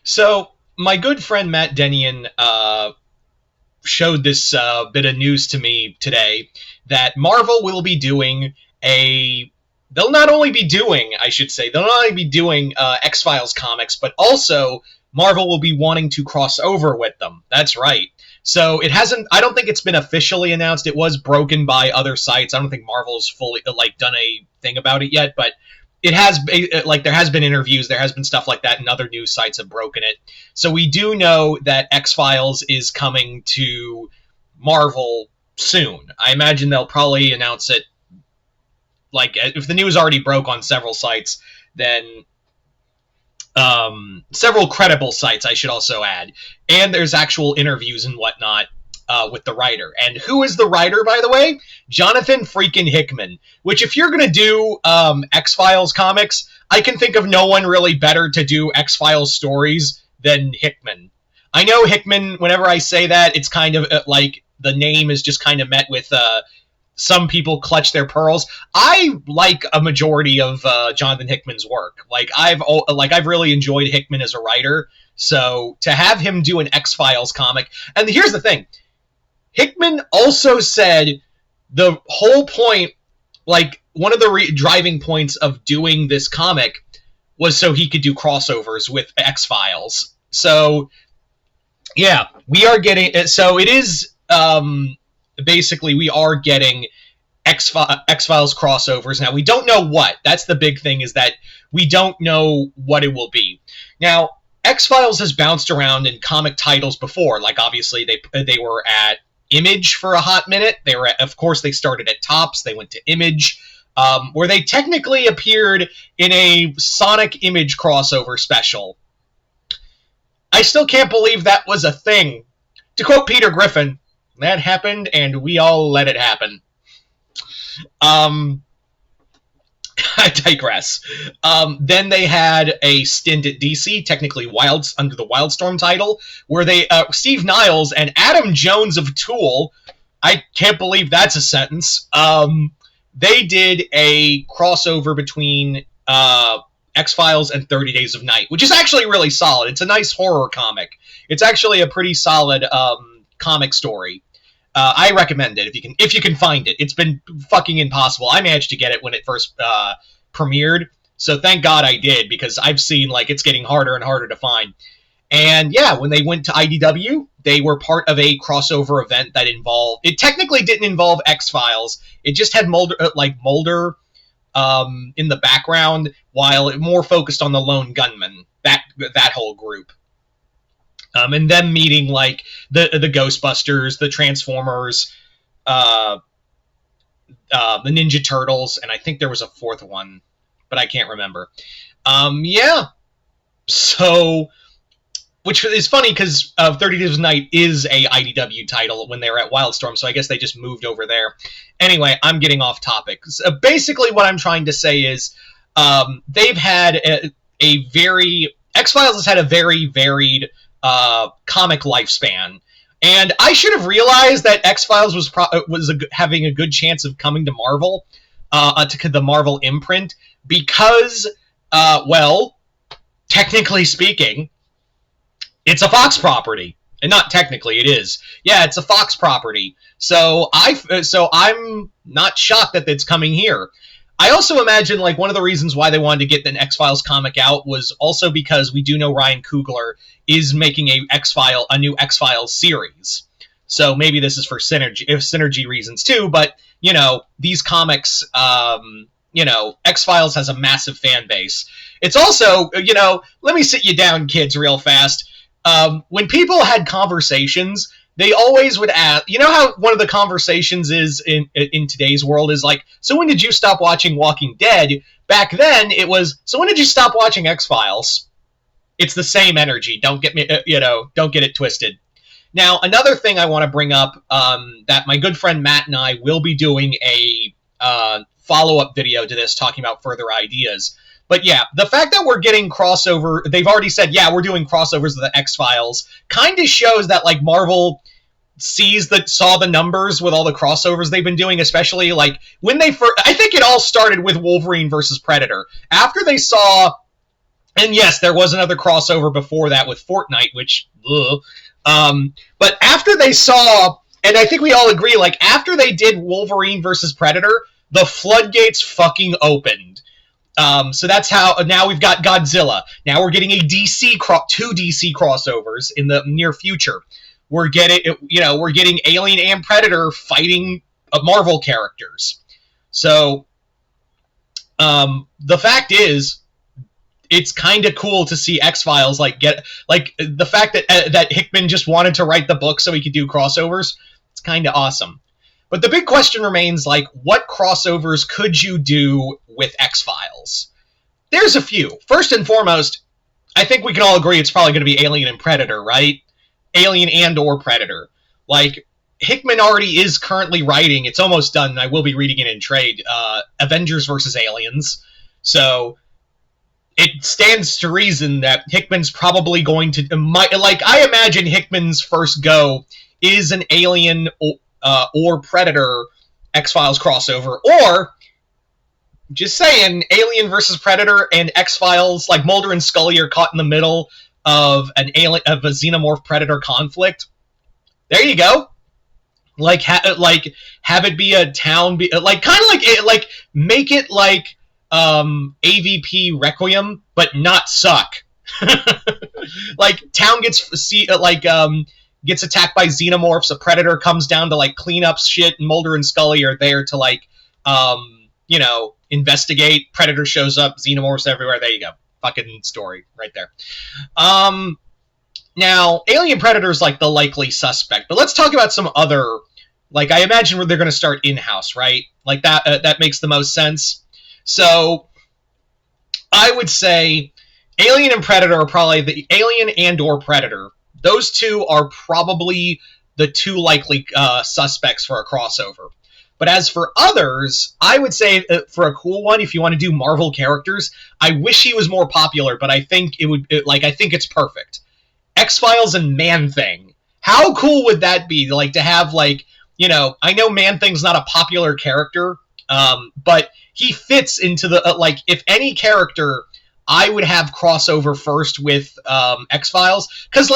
So my good friend Matt Denian showed this bit of news to me today that Marvel will be doing a. They'll not only be doing, I should say, they'll not only be doing X-Files comics, but also Marvel will be wanting to cross over with them. That's right. So it hasn't. I don't think it's been officially announced. It was broken by other sites. I don't think Marvel's fully done a thing about it yet, but it has there has been interviews, there has been stuff like that, and other news sites have broken it. So we do know that X-Files is coming to Marvel soon. I imagine they'll probably announce it. Like, if the news already broke on several sites, then several credible sites, I should also add. And there's actual interviews and whatnot with the writer. And who is the writer, by the way? Jonathan freaking Hickman. Which, if you're going to do X-Files comics, I can think of no one really better to do X-Files stories than Hickman. I know Hickman, whenever I say that, it's kind of like the name is just kind of met with some people clutch their pearls. I like a majority of Jonathan Hickman's work. I've really enjoyed Hickman as a writer. So to have him do an X-Files comic, and here's the thing, Hickman also said the whole point, one of the driving points of doing this comic was so he could do crossovers with X-Files. So yeah, we are getting. So it is. Basically, we are getting X-Files crossovers. Now, we don't know what. That's the big thing, is that we don't know what it will be. Now, X-Files has bounced around in comic titles before. Obviously, they were at Image for a hot minute. Of course, they started at Topps. They went to Image, where they technically appeared in a Sonic Image crossover special. I still can't believe that was a thing. To quote Peter Griffin, that happened, and we all let it happen. I digress. Then they had a stint at DC, technically under the Wildstorm title, where they Steve Niles and Adam Jones of Tool, I can't believe that's a sentence, they did a crossover between X-Files and 30 Days of Night, which is actually really solid. It's a nice horror comic. It's actually a pretty solid comic story. I recommend it if you can find it. It's been fucking impossible. I managed to get it when it first premiered, so thank God I did, because I've seen it's getting harder and harder to find. And yeah, when they went to IDW, they were part of a crossover event that it technically didn't involve X-Files. It just had Mulder in the background, while it more focused on the lone gunman, that whole group. And them meeting the Ghostbusters, the Transformers, the Ninja Turtles, and I think there was a fourth one, but I can't remember. Yeah. So, which is funny because 30 Days of Night is a IDW title when they were at Wildstorm, so I guess they just moved over there. Anyway, I'm getting off topic. So basically, what I'm trying to say is they've had X-Files has had a very varied comic lifespan, and I should have realized that X-Files was having a good chance of coming to Marvel, to the Marvel imprint, because, technically speaking, it's a Fox property, and not technically, it is. Yeah, it's a Fox property. So I'm not shocked that it's coming here. I also imagine one of the reasons why they wanted to get an X-Files comic out was also because we do know Ryan Coogler is making a new X-Files series. So maybe this is for synergy reasons too, but these comics, X-Files has a massive fan base. It's also, let me sit you down, kids, real fast. When people had conversations, they always would ask, how one of the conversations is in today's world is so when did you stop watching Walking Dead? Back then, it was, so when did you stop watching X-Files? It's the same energy. Don't get it twisted. Now, another thing I want to bring up, that my good friend Matt and I will be doing a follow-up video to this, talking about further ideas. But yeah, the fact that we're getting crossover, they've already said, yeah, we're doing crossovers of the X-Files, kind of shows that Marvel saw the numbers with all the crossovers they've been doing, especially when they first, I think it all started with Wolverine versus Predator. After they saw And yes, there was another crossover before that with Fortnite, which, ugh. But after they saw, and I think we all agree, like, after they did Wolverine versus Predator, the floodgates fucking opened. So that's how, now we've got Godzilla. Now we're getting two DC crossovers in the near future. We're getting Alien and Predator fighting Marvel characters. So, the fact is, it's kind of cool to see X-Files get the fact that Hickman just wanted to write the book so he could do crossovers. It's kind of awesome. But the big question remains, what crossovers could you do with X-Files? There's a few. First and foremost, I think we can all agree it's probably going to be Alien and Predator, right? Alien and or Predator. Hickman already is currently writing, it's almost done, and I will be reading it in trade, Avengers vs. Aliens. So it stands to reason that Hickman's probably going to... I imagine Hickman's first go is an Alien or Predator X-Files crossover, or, just saying, Alien versus Predator and X-Files, Mulder and Scully are caught in the middle of a Xenomorph Predator conflict. There you go. Have it be a town, make it like AVP Requiem, but not suck. Town gets attacked by xenomorphs, a predator comes down to clean up shit, and Mulder and Scully are there to investigate. Predator shows up, xenomorphs everywhere. There you go. Fucking story right there. Now, Alien Predator is the likely suspect, but let's talk about some other, I imagine they're going to start in-house, right? That makes the most sense. So, I would say Alien and Predator are probably the Alien and or Predator. Those two are probably the two likely suspects for a crossover. But as for others, I would say for a cool one, if you want to do Marvel characters, I wish he was more popular, but I think I think it's perfect. X-Files and Man-Thing. How cool would that be? To have I know Man-Thing's not a popular character, but he fits into the if any character, I would have crossover first with X-Files, because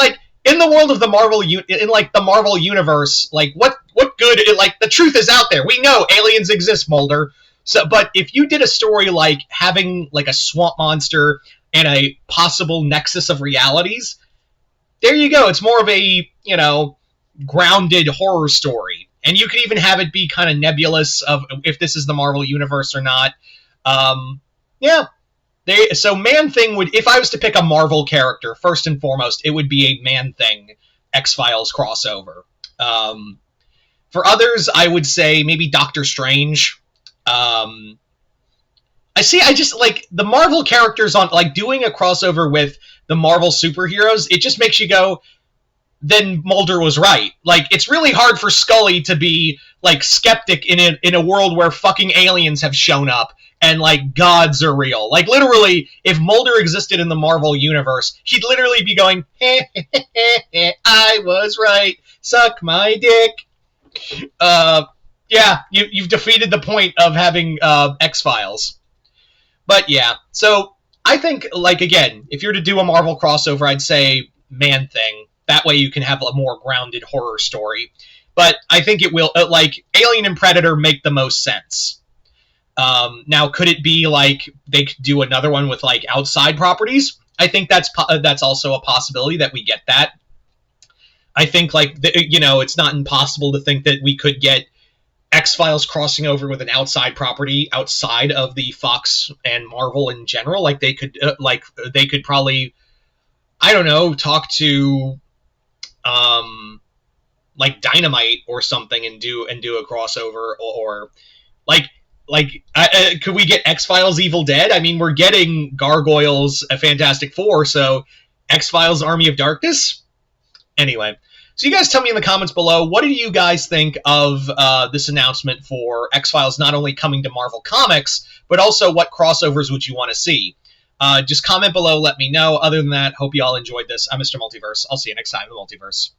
in the world of the Marvel the Marvel universe, what good? The truth is out there. We know aliens exist, Mulder. So, but if you did a story having a swamp monster and a possible nexus of realities, there you go. It's more of a grounded horror story, and you could even have it be kind of nebulous of if this is the Marvel universe or not. Yeah. So Man-Thing would, if I was to pick a Marvel character, first and foremost, it would be a Man-Thing X-Files crossover. For others, I would say maybe Doctor Strange. I just the Marvel characters on, doing a crossover with the Marvel superheroes, it just makes you go, then Mulder was right. It's really hard for Scully to be, skeptic in a world where fucking aliens have shown up and, gods are real. Literally, if Mulder existed in the Marvel universe, he'd literally be going, I was right, suck my dick. Yeah, you've defeated the point of having X-Files. But yeah, so I think, again, if you're to do a Marvel crossover, I'd say Man-Thing. That way you can have a more grounded horror story. But I think it will, Alien and Predator make the most sense. Now, could it be they could do another one with outside properties? I think that's also a possibility that we get that. I think it's not impossible to think that we could get X-Files crossing over with an outside property outside of the Fox and Marvel in general. They could probably, I don't know, talk to Dynamite or something and do a crossover, or could we get X-Files Evil Dead? I mean, we're getting Gargoyles, a Fantastic Four, so X-Files Army of Darkness? Anyway, so you guys tell me in the comments below, what do you guys think of this announcement for X-Files not only coming to Marvel Comics, but also what crossovers would you want to see? Just comment below, let me know. Other than that, hope you all enjoyed this. I'm Mr. Multiverse. I'll see you next time in the Multiverse.